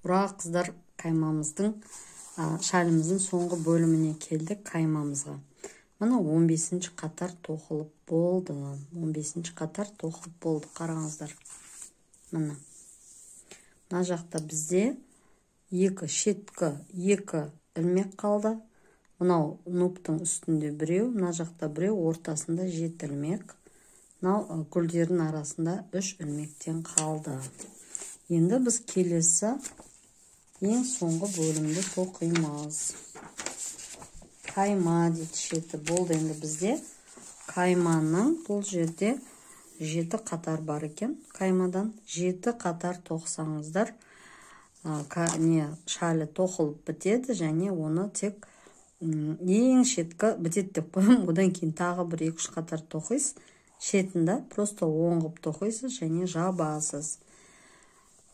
Ура қыздар, қаймамыздың шаліміздің соңғы бөліміне келдік қаймамызға. Мына 15-ші қатар тоқылып болды. 15-ші қатар тоқылып болды, қараңыздар. Мына жақта бізде шеткі 2 ілмек қалды. Мынау нуптың үстінде біреу, мына жақта біреу, ортасында 7 ілмек. Мынау гүлдердің арасында 3 ілмектен қалды. Енді біз келесі ең соңғы бөлімді тоқимыз. Қайма дейді шеті болды. Енді бізде қайманың бұл жерде 7 қатар бар екен. Қаймадан 7 қатар тоқсаңыздар, шалі тоқылып бітеді, және оны тек ең шеткі бітеді деп қойым. Одан кейін тағы бір 2-3 қатар тоқисыз. Шетінде просто оңғып тоқисыз және жабасыз.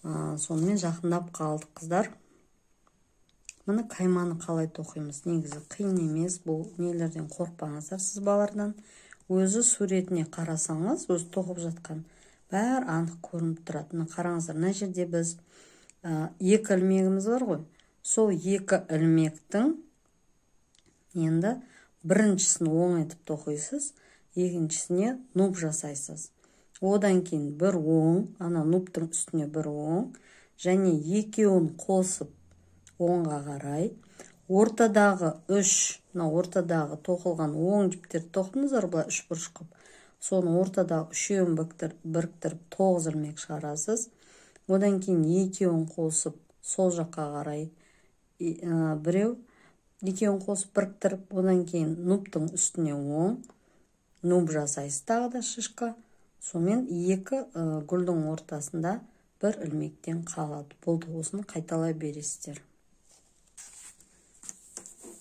Сонымен жақындап қалдық қыздар. Мына қайманы қалай тоқимыз? Негізі қиын емес, бұл нелерден қорықпаңыздар сіз балардан. Өзі суретіне қарасаңыз, өзі тоқып жатқан бәрі анық көрініп тұрады. Мына қараңыздар, мына жерде біз 2 ілмегіміз бар ғой. Сол 2 ілмектің енді біріншісін оң етіп тоқисыз, екіншісіне нуп жасайсыз. Одан кейін бір оң, ана нуптың үстіне бір оң, және екеуін қосып оңға қарай. Ортадағы 3, ортадағы тоқылған оң жіптерді тоқыңыздар, бұлай 3 бұрыш қып. Соны ортадағы 3-еуін біріктіріп 9 ілмек шығарасыз. Одан кейін екеуін қосып сол жаққа қарай біреу, екеуін қосып біріктіріп, одан кейін нуптың үстіне оң, нуп жасайсыз тағы да шишка. Сонымен 2 гүлдің ортасында бір ілмектен қалады. Болды, осыны қайталай бересіздер.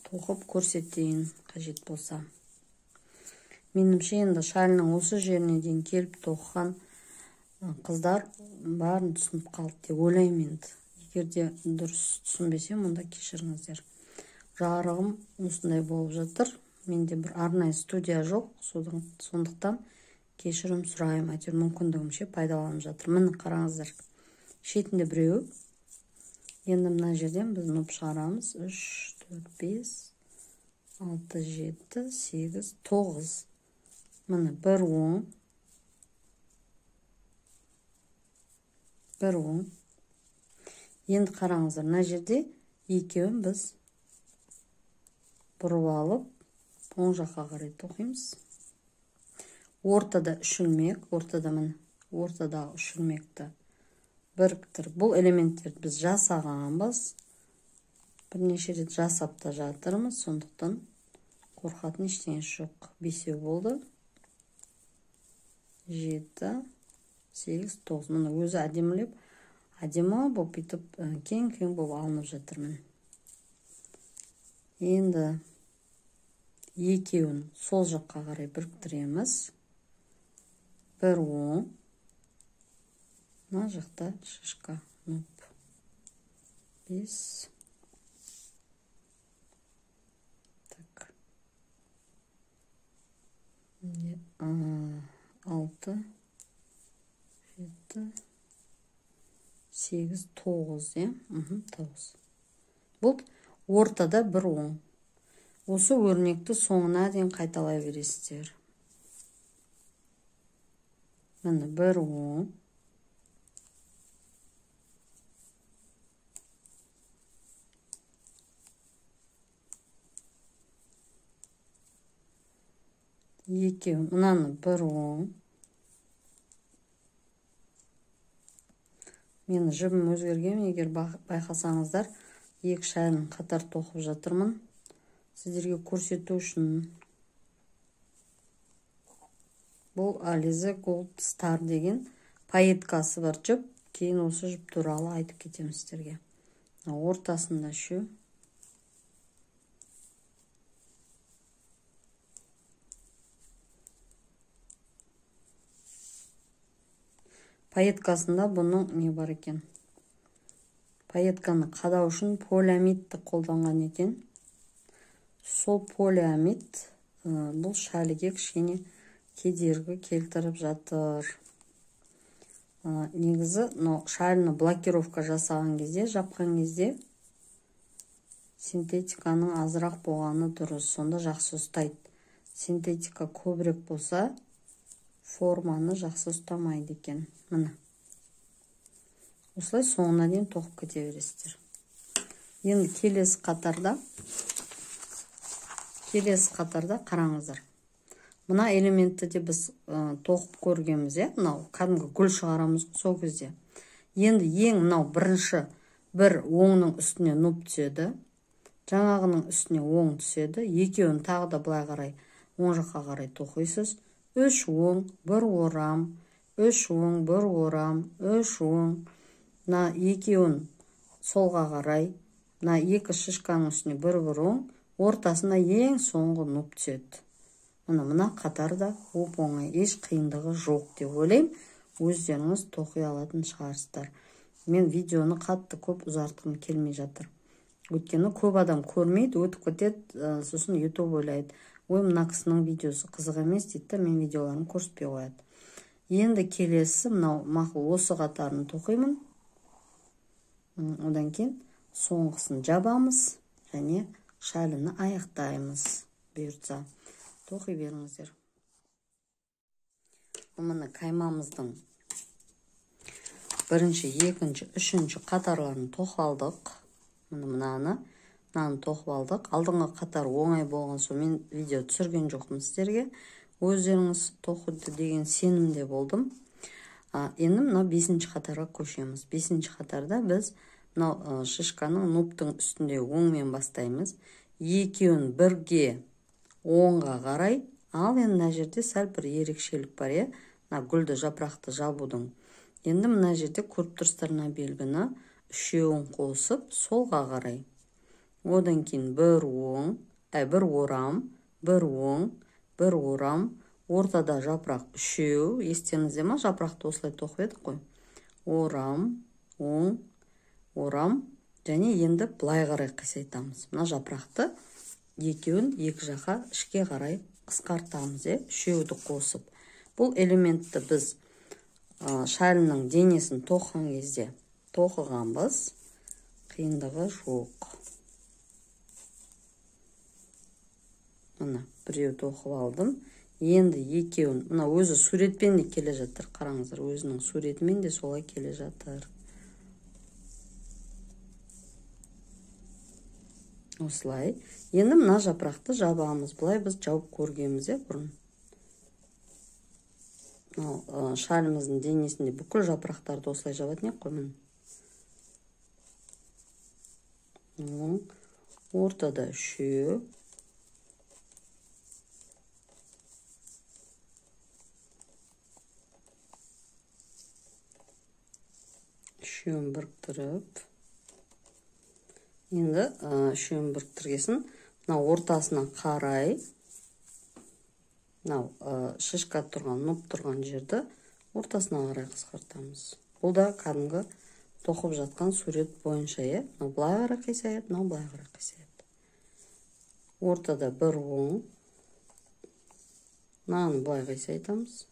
Тоқып көрсетейін қажет болса. Менімше енді шалының осы жеріне дейін келіп тоқыған қыздар барын түсініп қалды деп ойлаймын енді. Егер де дұрыс түсінбесем, онда кешіріңіздер. Жарығым осындай болып жатыр. Менде бір арнайы студия жоқ, сондықтан кешірім сұрайым, әйтеуір мүмкіндігімше пайдаланып жатыр. Міне қараңыздар, шетінде біреу. Енді мына жерден біз нуп шығарамыз. 3, 4, 5, 6, 7, 8, 9. Міне бір оң, бір оң. Енді қараңыздар, мына жерде екеуін біз бұрып алып, оң жаққа қарай тоқимыз. Ортада 3 ілмек, ортадағы 3 ілмекті біріктіріп, бұл элементтерді біз жасағанбыз. Бірнеше рет жасап та жатырмыз, сондықтан қорқатын ештеңесі жоқ. 5 болды. 7, 8, 9. Мұны өзі әдемілеп, әдемі болып етіп, кең-кең болып алынып жатырмын. Енді екеуін сол жаққа қарай біріктіреміз. Бір оң, мына жақта шишка, нуп. 5. Так. 6, 7, 8, 9, 9. Бұл ортада бір оң. Осы өрнекті соңына дейін қайталай бересіздер. Міне бір оң. Екеу, мынаны бір оң. Мені жібім өзгерген, егер байқасаңыздар, 2 шалын қатар тоқып жатырмын. Сіздерге көрсету үшін. Бұл Alize Gold Star деген пайеткасы бар жіп. Кейін осы жіп туралы айтып кетемін сіздерге. Ортасында шу. Пайеткасында бұның не бар екен? Пайетканы қадау үшін полиамидті қолданған екен. Сол полиамид бұл шаліге кішкене кедергі келтіріп жатыр. негізі шальны блокировка жасаған кезде, жапқан кезде синтетиканың азырақ болғаны дұрыс, сонда жақсы ұстайды. Синтетика көбірек болса, форманы жақсы ұстамайды екен. Міне. Осылай соңына дейін тоқып кете бересіздер. Енді келесі қатарда қараңыздар. Мына элементті де біз тоқып көргенбіз, мынау кәдімгі гүл шығарамыз сол кезде. Енді мынау бірінші бір оңның үстіне нұп түседі, жаңағының үстіне оң түседі, екеуін тағы да былай қарай, оң жаққа қарай тоқисыз. 3 оң, 1 орам, 3 оң, 1 орам, 3 оң. Мына екеуін солға қарай, мына екі шишканың үстіне 1 оң, ортасына ең соңғы нұп түседі. Мына қатарда оп-оңай, еш қиындығы жоқ деп ойлаймын. Өздеріңіз тоқи алатын шығарсыздар. Мен видеоны қатты көп ұзартқым келмей жатыр. Өйткені көп адам көрмейді, өтіп кетеді, сосын YouTube ойлайды. Ой, мына кісінің видеосы қызық емес дейді, мен видеоларын көрсетпей қояды. Енді келесі, мынау мақұл осы қатарын тоқимын. Одан кейін соңғысын жабамыз және шалыны аяқтаймыз. Бұйыртса тоқи беріңіздер. Мына қаймамыздың бірінші, екінші, үшінші қатарларын тоқалдық. Мынаны тоқып алдық. Алдыңғы қатар оңай болған соң мен видео түсірген жоқпын сіздерге. Өздеріңіз тоқыды деген сенімде болдым. Енді мына 5-ші қатарға көшеміз. 5-ші қатарда біз мынау шишканың нұптың үстінде оңмен бастаймыз. Екеуін бірге оңға қарай. Ал енді мына жерде сәл бір ерекшелік бар, мына гүлді жапырақты жабудың. Енді мына жерде көріп тұрсыздар мына белгіні үшеуін қосып солға қарай. Одан кейін 1 оң, 1 орам, 1 оң, 1 орам, ортада жапырақ үшеу. Естеріңізде ма, жапырақты осылай тоқып едік қой. Орам, оң, орам, және енді былай қарай қисайтамыз. Мына жапырақты екеуін екі жаққа ішке қарай қысқартамыз, үшеуді қосып. Бұл элементті біз шалының денесін тоқыған кезде тоқығанбыз, қиындығы жоқ. Мына біреу тоқып алдым. Енді екеуін, мына өзі суретпен де келе жатыр, қараңыздар, өзінің суретімен де солай келе жатыр. Осылай. Енді мына жапырақты жабамыз. Бұлай біз жауып көргенбіз бұрын. Шалымыздың денесінде бүкіл жапырақтарды осылай жабатын қоймын. Ортада үшеу. Үшеуін біріктіріп. Енді үшеуін біріктіргесін, ортасына қарай, шишка тұрған, нұп тұрған жерді ортасына қарай қысқартамыз. Бұл да кәдімгі тоқып жатқан сурет бойынша, былай қарай қисаяды, былай қарай қисаяды. Ортада 1 оң, мынаны былай қисайтамыз.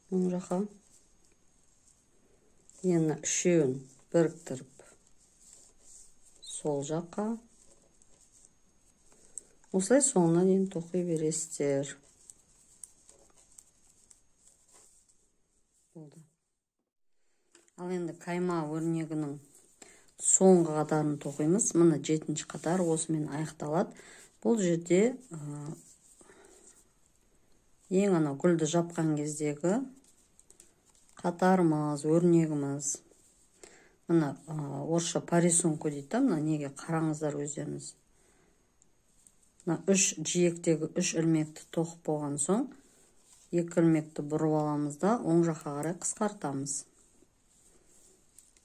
Оң жаққа. Енді үшеуін біріктіріп сол жаққа. Осылай соңына дейін тоқи бересіздер. Болды. Ал енді қайма өрнегінің соңғы қатарын тоқимыз. Мына 7-ші қатар осымен аяқталады. Бұл жерде ең гүлді жапқан кездегі қатарымыз, өрнегіміз. Мына орысша по рисунку дейді, мына неге қараңыздар өздеріңіз. Мына 3 жиектегі 3 ілмекті тоқып болған соң, 2 ілмекті бұрып аламыз да оң жаққа қарай қысқартамыз.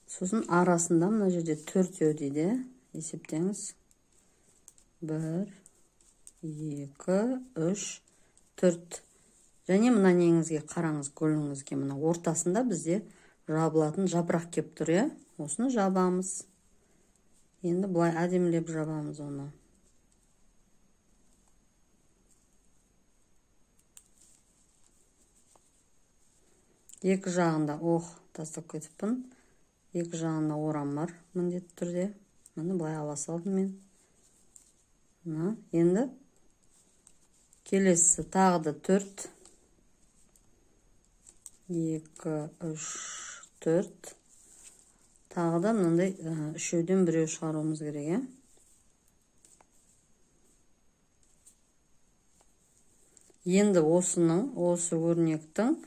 Сосын арасында мына жерде 4 дейді, есептеңіз. 1, 2, 3, 4. Және мына неңізге қараңыз, гүліңізге мына ортасында бізде жабылатын жапырақ кеп тұр, осыны жабамыз. Енді бұлай әдемілеп жабамыз оны. Екі жағында тастап кетіппін. Екі жағында орам бар міндетті түрде. Міне былай ала салдым мен. Енді келесі тағы да 4. 2, 3, 4. Тағы да мынандай үшеуден біреу шығаруымыз керек. Енді осы өрнектің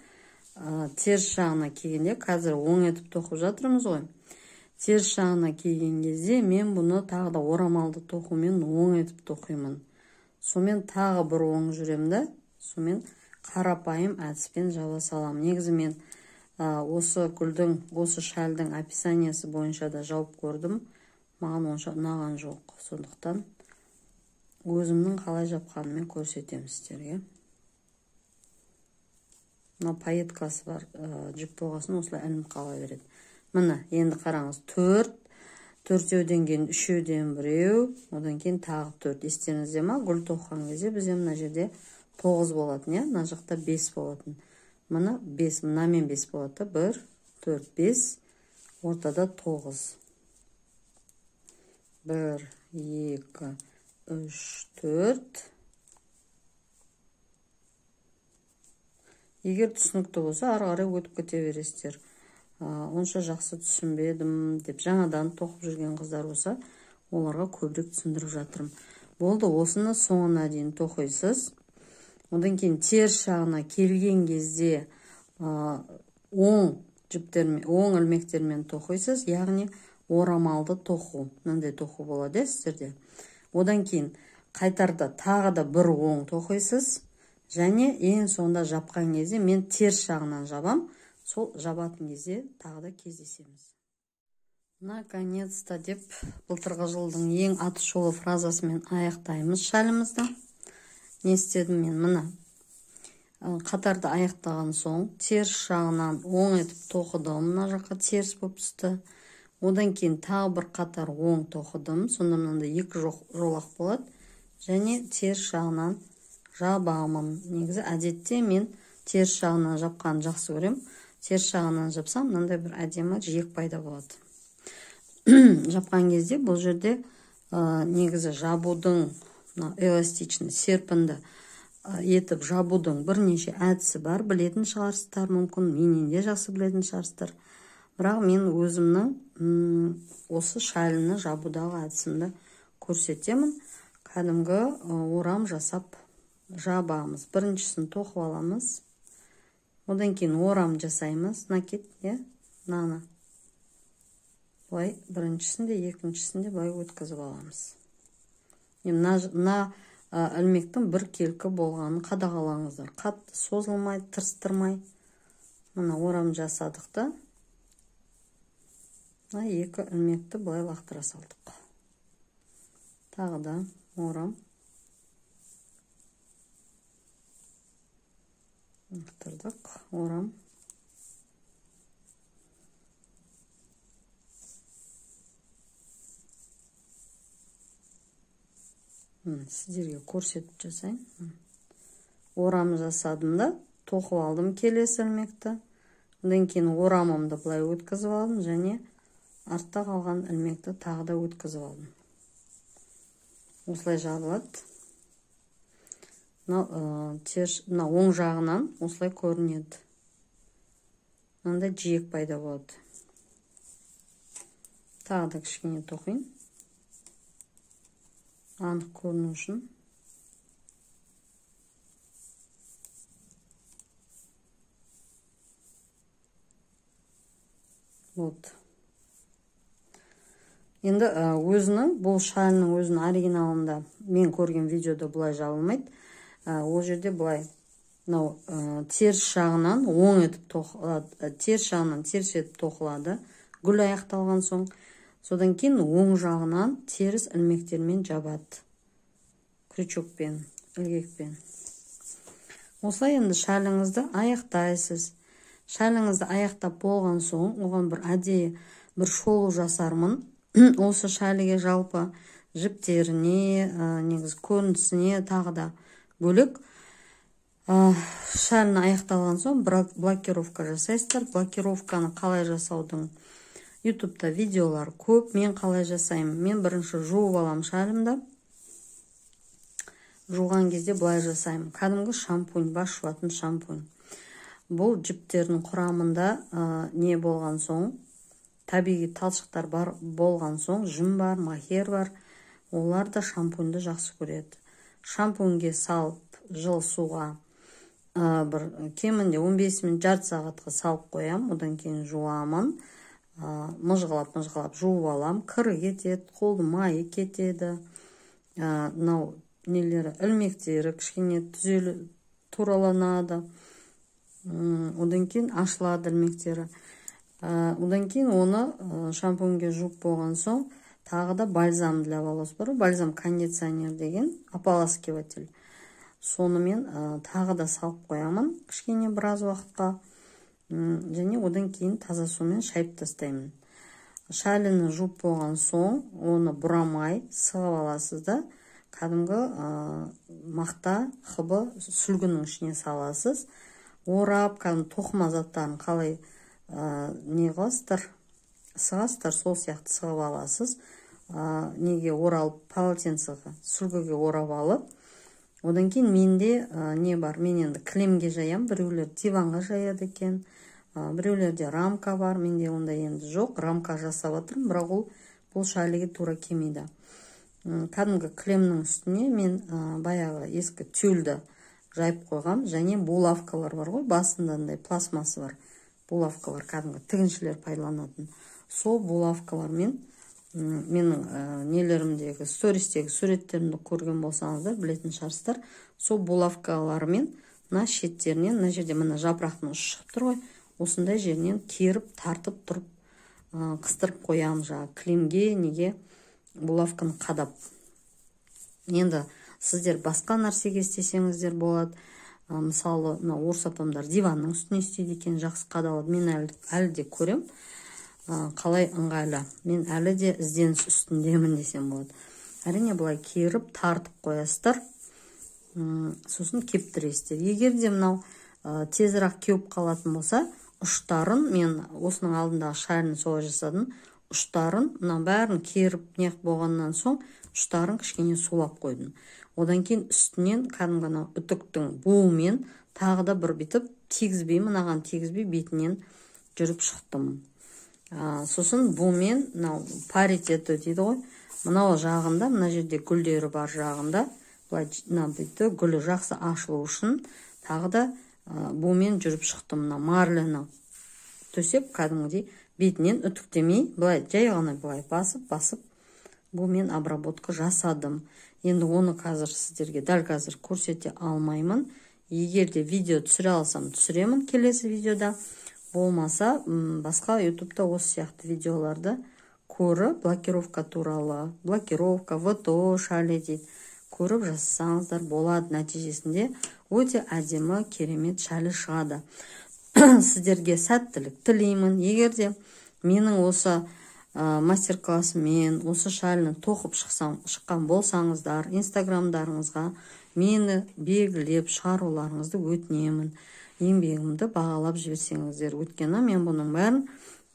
теріс жағына келгенде, қазір оң етіп тоқып жатырмыз ғой. Теріс жағына келген кезде мен бұны тағы да орамалды тоқумен оң етіп тоқимын. Сомен тағы бір оң жүремді. Сомен қарапайым әдіспен жаба салам. Негізі мен осы гүлдің, осы шәлдің описаниясы бойынша да жауып көрдім. Маған онша ұнаған жоқ. Сондықтан өзімнің қалай жапқанымен көрсетемін сіздерге. Мына пайеткасы бар жіп болғасын осылай ілініп қала береді. Міне, енді қараңыз, 4, 4-еуден кейін 3-еуден біреу, одан кейін тағы 4. Естеріңізде ма? Гүл тоққан кезде бізде мына жерде 9 болатын, мына жақта 5 болатын. Мына 5, мынамен 5 болады. 1, 4, 5, ортада 9. 1, 2, 3, 4. Егер түсінікті болса, ары қарай өтіп кете бересіздер. Онша жақсы түсінбедім деп жаңадан тоқып жүрген қыздар болса, оларға көбірек түсіндіріп жатырмын. Болды, осыны соңына дейін тоқисыз. Одан кейін теріс жағына келген кезде оң ілмектермен тоқисыз, яғни орамалды тоқу. Мынандай тоқу болады сіздерде. Одан кейін қайтарда тағы да бір оң тоқисыз. Және ең соңында жапқан кезде мен теріс жағынан жабам. Сол жабатын кезде тағы да кездесеміз. Наконец-то деп былтырғы жылдың ең атышулы фразасымен аяқтаймыз шәлімізді. Не істедім мен? Мына қатарды аяқтаған соң теріс жағынан оң етіп тоқыдым. Мына жаққа теріс болып түсті. Одан кейін тағы бір қатар оң тоқыдым. Сонда мынандай 2 жолақ болады. Және теріс жағынан жабамын. Негізі әдетте мен теріс жағынан жапқанды жақсы көрем. Теріс жағынан жапсам, мынандай бір әдемі жиек пайда болады. Жапқан кезде бұл жерде негізі жабудың эластичный, серпінді етіп жабудың бірнеше әдісі бар. Білетін шығарсыздар, мүмкін менен де жақсы білетін шығарсыздар. Бірақ мен өзімнің осы шәліні жабудағы әдісімді көрсетемін. Кәдімгі орам жасап жабамыз. Біріншісін тоқып аламыз. Одан кейін орам жасаймыз. Накид, нана. Бұлай біріншісінде, екіншісінде бұлай өткізіп аламыз. Мына ілмектің бір келкі болғанын қадағалаңыздар. Қатты созылмай, тырстырмай. Мына орам жасадық та. Мына 2 ілмекті бұлай лақтыра салдық. Тағы да орам. Лақтырдық, орам. Сіздерге көрсетіп жасайын. Орам жасадым да, тоқып алдым келесі ілмекті. Одан кейін орамымды бұлай өткізіп алдым, және артта қалған ілмекті тағы да өткізіп алдым. Осылай жабылады. Мына оң жағынан осылай көрінеді. Мынандай жиек пайда болады. Тағы да кішкене тоқиын. Анық көріну үшін. Вот. Енді бұл шәлінің өзінің оригиналында мен көрген видеода бұлай жабылмайды. Ол жерде бұлай теріс жағынан оң етіп тоқылады, теріс жағынан теріс етіп тоқылады. Гүл аяқталған соң, содан кейін оң жағынан теріс ілмектермен жабады. Крючокпен, ілгекпен. Осылай енді шәліңізді аяқтайсыз. Шәліңізді аяқтап болған соң, оған бір әдейі бір шолу жасармын. Осы шәліге жалпы жіптеріне, негізі көрінісіне тағы да бөлік Шалін аяқталған соң блокировка жасайсыздар. Блокировканы қалай жасаудың ютубта видеолар көп. Мен қалай жасаймын? Мен бірінші жуып алам шалімді. Жуған кезде былай жасаймын. Кәдімгі шампунь, бас жуатын шампунь. Бұл жіптердің құрамында не болған соң, табиғи талшықтар бар болған соң, жүн бар, махер бар. Олар да шампуньді жақсы көреді. Шампуньге салып, жыл суға бір кемінде 15 минут жарты сағатқа салып қоям. Одан кейін жуамын. Мұжғылап жуып алам. Кірі кетеді, қолды майы кетеді. Мынау нелері, ілмектері кішкене түзелі тураланады. Одан кейін ашылады ілмектері. Одан кейін оны шампуньге жуып болған соң, тағы да бальзам для волос бар. Бальзам кондиционер деген ополаскиватель. Сонымен тағы да салып қоямын кішкене біраз уақытқа. Және одан кейін таза сумен шайып тастаймын. Шаліні жуып болған соң, оны бұрамай сығып аласыз да, кәдімгі мақта қыбы сүлгінің ішіне саласыз. Орап, кәдімгі тоқыма заттарын қалай не қыласыздар, сығасыздар, сол сияқты сығып аласыз. Неге оралып, полотенцеға, сүлгіге орап алып. Одан кейін менде не бар? Мен енді кілемге жаям, біреулер диванға жаяды екен, біреулерде рамка бар. Менде онда енді жоқ, рамка жасап отырмын, бірақ бұл шаліге тура келмейді. Кәдімгі кілемнің үстіне мен баяғы ескі тюльді жайып қойғам, және булавкалар бар ғой, басындандай пластмасы бар. Булавкалар кәдімгі тігіншілер пайдаланатын. Сол булавкалармен менің нелерімдегі, стористегі суреттерімді көрген болсаңыздар, білетін шығарсыздар. Сол булавкалармен мына шеттерінен, мына жерде мына жапырақтың ұшы шығып тұр ғой, осындай жерінен керіп, тартып тұрып, қыстырып қоям жаңа кілемге, неге булавканы қадап. Енді сіздер басқа нәрсеге істесеңіздер болады. Мысалы, орыс апамдар диванның үстіне істейді екен, жақсы қадалады. Мен әлі де көрем, қалай ыңғайлы. Мен әлі де ізденіс үстіндемін десем болады. Әрине былай керіп, тартып қоясыздар, сосын кептіресіздер. Егер де мынау тезірек кеуіп қалатын болса, ұштарын, мен осының алдындағы шалін солай жасадым, ұштарын, мына бәрін керіп неқ болғаннан соң, ұштарын кішкене сулап қойдым. Одан кейін үстінен кәдімгі үтіктің буымен тағы да бір бітіп тегізбей, мынаған тегізбей бетінен жүріп шықтым. Сосын буымен паритеті дейді ғой, мынау жағында, мына жерде гүлдері бар жағында, гүлі жақсы ашылу үшін тағы да буымен жүріп шықтым. Марлені төсеп, кәдімгідей бетінен үтіктемей, жай ғана басып, буымен обработка жасадым. Енді оны қазір сіздерге дәл қазір көрсете алмаймын. Егер де видео түсіре алсам, түсіремін келесі видеода. Болмаса, басқа ютубта осы сияқты видеоларды көріп, блокировка туралы, блокировка, ВТО шалі дейді, көріп жасасаңыздар болады. Нәтижесінде өте әдемі, керемет шалі шығады. Сіздерге сәттілік тілеймін. Егер де менің осы мастер-классымен осы шаліні тоқып шыққан болсаңыздар, инстаграмдарыңызға мені белгілеп шығаруларыңызды өтінемін. Еңбегімді бағалап жіберсеңіздер. Өткені мен бұның бәрін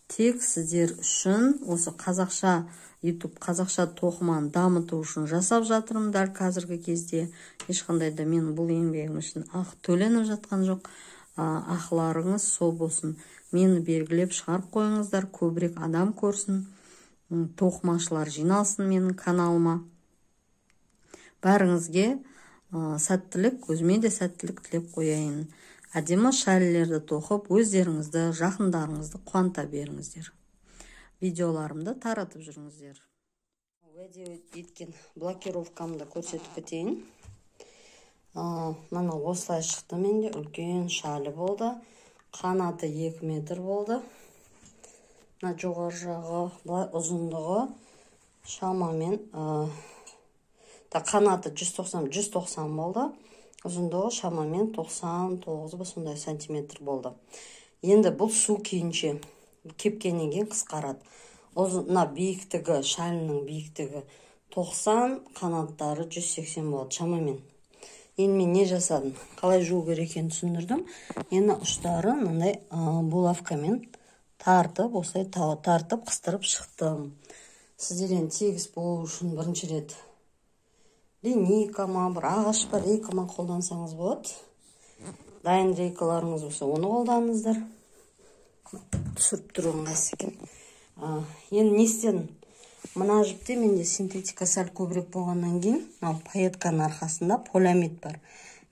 тек сіздер үшін осы қазақша YouTube, қазақша тоқыманы дамыту үшін жасап жатырмын. Дәл қазіргі кезде ешқандай да мен бұл еңбегім үшін ақы төленіп жатқан жоқ. Ақыларыңыз сол болсын. Мені белгілеп шығарып қойыңыздар, көбірек адам көрсін, тоқымашылар жиналсын менің каналыма. Бәріңізге сәттілік, өзіме де сәттілік тілеп қояйын. Әдемі шәлілерді тоқып, өздеріңізді, жақындарыңызды қуанта беріңіздер. Видеоларымды таратып жүріңіздер. Уәде еткен блокировкамды көрсетіп кетейін. Мына осылай шықты менде, үлкен шалі болды. Қанаты 2 метр болды. Мына жоғар жағы, ұзындығы шамамен қанаты 190 болды. Ұзындығы шамамен 99 сондай сантиметр болды. Енді бұл су кейінше кепкеннен кейін қысқарады. Мына биіктігі, шалінің биіктігі 90, қанаттары 180 болады шамамен. Енді мен не жасадым? Қалай жуу керек екенін түсіндірдім. Енді ұштары мындай булавкамен тартып, осылай тартып, қыстырып шықтым. Сіздер енді тегіс болу үшін бірінші рет линейкама, бір ағаш бар рейкама қолдансаңыз болады. Дайын рейкаларыңыз болса, оны қолданыңыздар. Түсіріп тұру ыңғайсыз екен. Енді не істедім? Мына жіпте менде синтетика сәл көбірек болғаннан кейін, мынау пайетканың арқасында полиамид бар.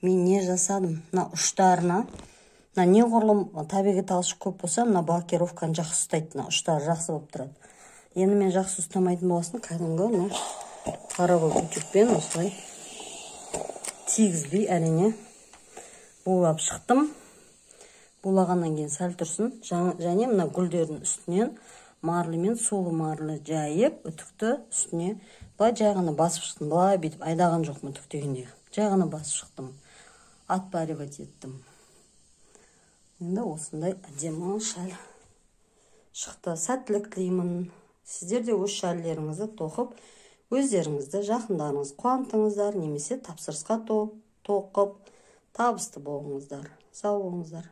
Мен не жасадым? Мына ұштарына, мына неғұрлым табиғи талшық көп болса, мына блокировканы жақсы ұстайды. Мына ұштары жақсы болып тұрады. Енді мен жақсы ұстамайтын боласын, кәдімгі қарабал үтікпен осылай тигізбей әрине булап шықтым. Булағаннан кейін сәл тұрсын. Және мына гүлдердің үстінен марлымен сулы марлы жайып, үтікті үстіне былай жай ғана басып шықтым. Былай бүйтіп айдаған жоқпын үтік дегенде. Жай ғана басып шықтым. Отпаривать еттім. Енді осындай әдемі шәл шықты. Сәттілік тілеймін. Сіздер де өз шәллеріңізді тоқып, өздеріңізді, жақындарыңыз қуантыңыздар, немесе тапсырысқа тоқып, табысты болыңыздар. Сау болыңыздар.